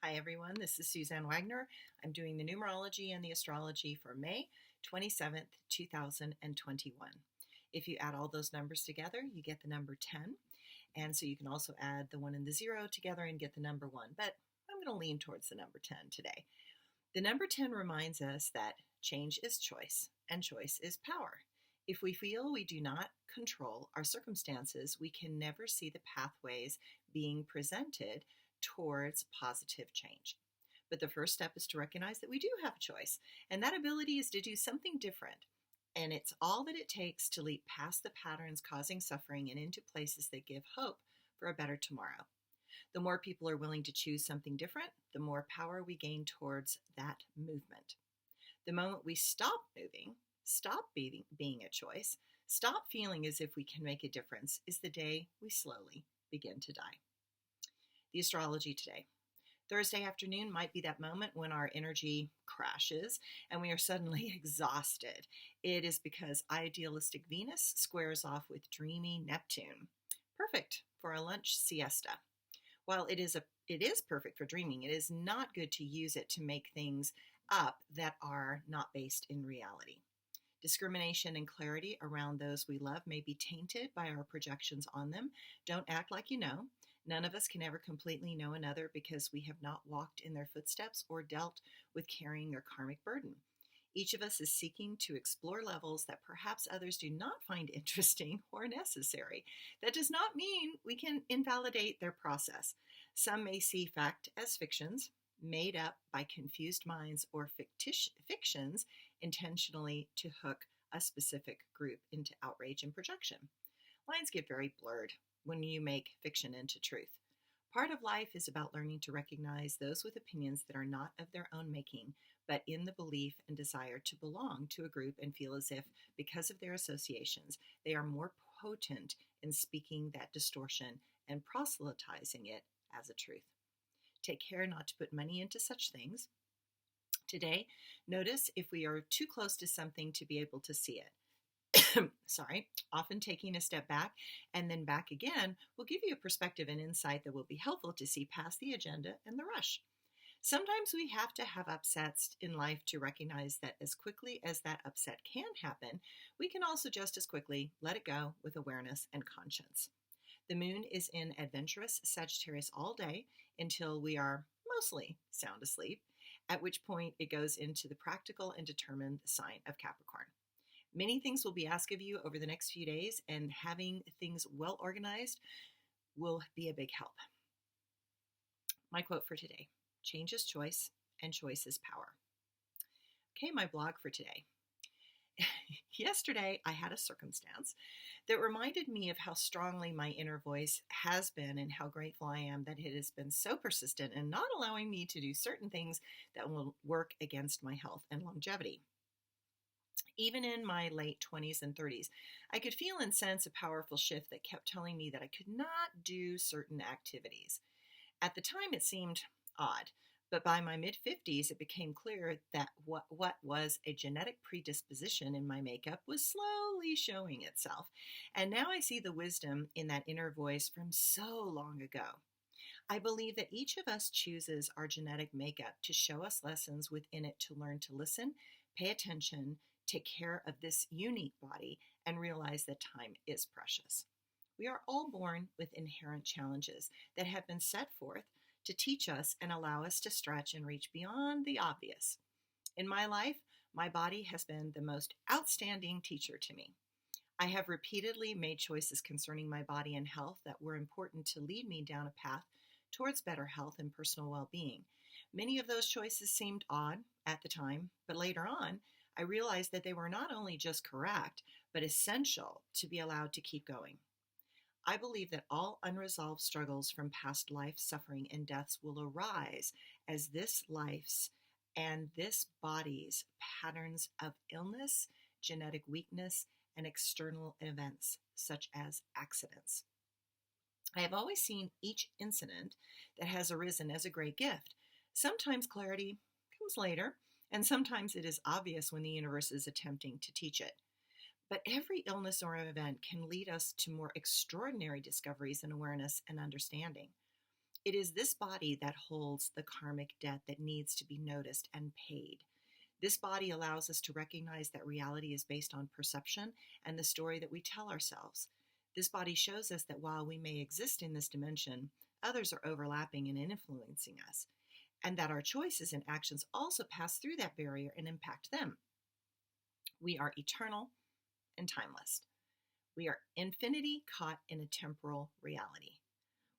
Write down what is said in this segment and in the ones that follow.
Hi, everyone. This is Suzanne Wagner. I'm doing the numerology and the astrology for May 27th, 2021. If you add all those numbers together, you get the number 10. And so you can also add the 1 and the 0 together and get the number 1. But I'm going to lean towards the number 10 today. The number 10 reminds us that change is choice and choice is power. If we feel we do not control our circumstances, we can never see the pathways being presented towards positive change. But the first step is to recognize that we do have a choice, and that ability is to do something different. And it's all that it takes to leap past the patterns causing suffering and into places that give hope for a better tomorrow. The more people are willing to choose something different, the more power we gain towards that movement. The moment we stop moving, stop being a choice, stop feeling as if we can make a difference, is the day we slowly begin to die. The astrology today. Thursday afternoon might be that moment when our energy crashes and we are suddenly exhausted. It is because idealistic Venus squares off with dreamy Neptune. Perfect for a lunch siesta. While it is perfect for dreaming, it is not good to use it to make things up that are not based in reality. Discrimination and clarity around those we love may be tainted by our projections on them. Don't act like you know. None of us can ever completely know another because we have not walked in their footsteps or dealt with carrying their karmic burden. Each of us is seeking to explore levels that perhaps others do not find interesting or necessary. That does not mean we can invalidate their process. Some may see fact as fictions, made up by confused minds, or fictions intentionally to hook a specific group into outrage and projection. Lines get very blurred when you make fiction into truth. Part of life is about learning to recognize those with opinions that are not of their own making, but in the belief and desire to belong to a group and feel as if, because of their associations, they are more potent in speaking that distortion and proselytizing it as a truth. Take care not to put money into such things. Today, notice if we are too close to something to be able to see it. Often taking a step back and then back again will give you a perspective and insight that will be helpful to see past the agenda and the rush. Sometimes we have to have upsets in life to recognize that as quickly as that upset can happen, we can also just as quickly let it go with awareness and conscience. The moon is in adventurous Sagittarius all day until we are mostly sound asleep, at which point it goes into the practical and determined sign of Capricorn. Many things will be asked of you over the next few days, and having things well organized will be a big help. My quote for today: change is choice and choice is power. Okay, my blog for today. Yesterday, I had a circumstance that reminded me of how strongly my inner voice has been and how grateful I am that it has been so persistent in not allowing me to do certain things that will work against my health and longevity. Even in my late 20s and 30s, I could feel and sense a powerful shift that kept telling me that I could not do certain activities. At the time, it seemed odd, but by my mid-50s, it became clear that what was a genetic predisposition in my makeup was slowly showing itself. And now I see the wisdom in that inner voice from so long ago. I believe that each of us chooses our genetic makeup to show us lessons within it to learn to listen, pay attention, take care of this unique body, and realize that time is precious. We are all born with inherent challenges that have been set forth to teach us and allow us to stretch and reach beyond the obvious. In my life, my body has been the most outstanding teacher to me. I have repeatedly made choices concerning my body and health that were important to lead me down a path towards better health and personal well-being. Many of those choices seemed odd at the time, but later on, I realized that they were not only just correct, but essential to be allowed to keep going. I believe that all unresolved struggles from past life suffering and deaths will arise as this life's and this body's patterns of illness, genetic weakness, and external events such as accidents. I have always seen each incident that has arisen as a great gift. Sometimes clarity comes later, and sometimes it is obvious when the universe is attempting to teach it. But every illness or event can lead us to more extraordinary discoveries in awareness and understanding. It is this body that holds the karmic debt that needs to be noticed and paid. This body allows us to recognize that reality is based on perception and the story that we tell ourselves. This body shows us that while we may exist in this dimension, others are overlapping and influencing us, and that our choices and actions also pass through that barrier and impact them. We are eternal and timeless. We are infinity caught in a temporal reality.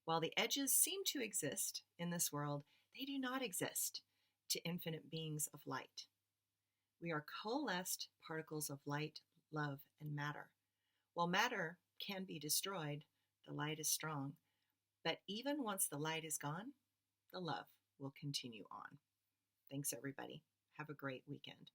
While the edges seem to exist in this world, they do not exist to infinite beings of light. We are coalesced particles of light, love, and matter. While matter can be destroyed, the light is strong. But even once the light is gone, the love will continue on. Thanks, everybody. Have a great weekend.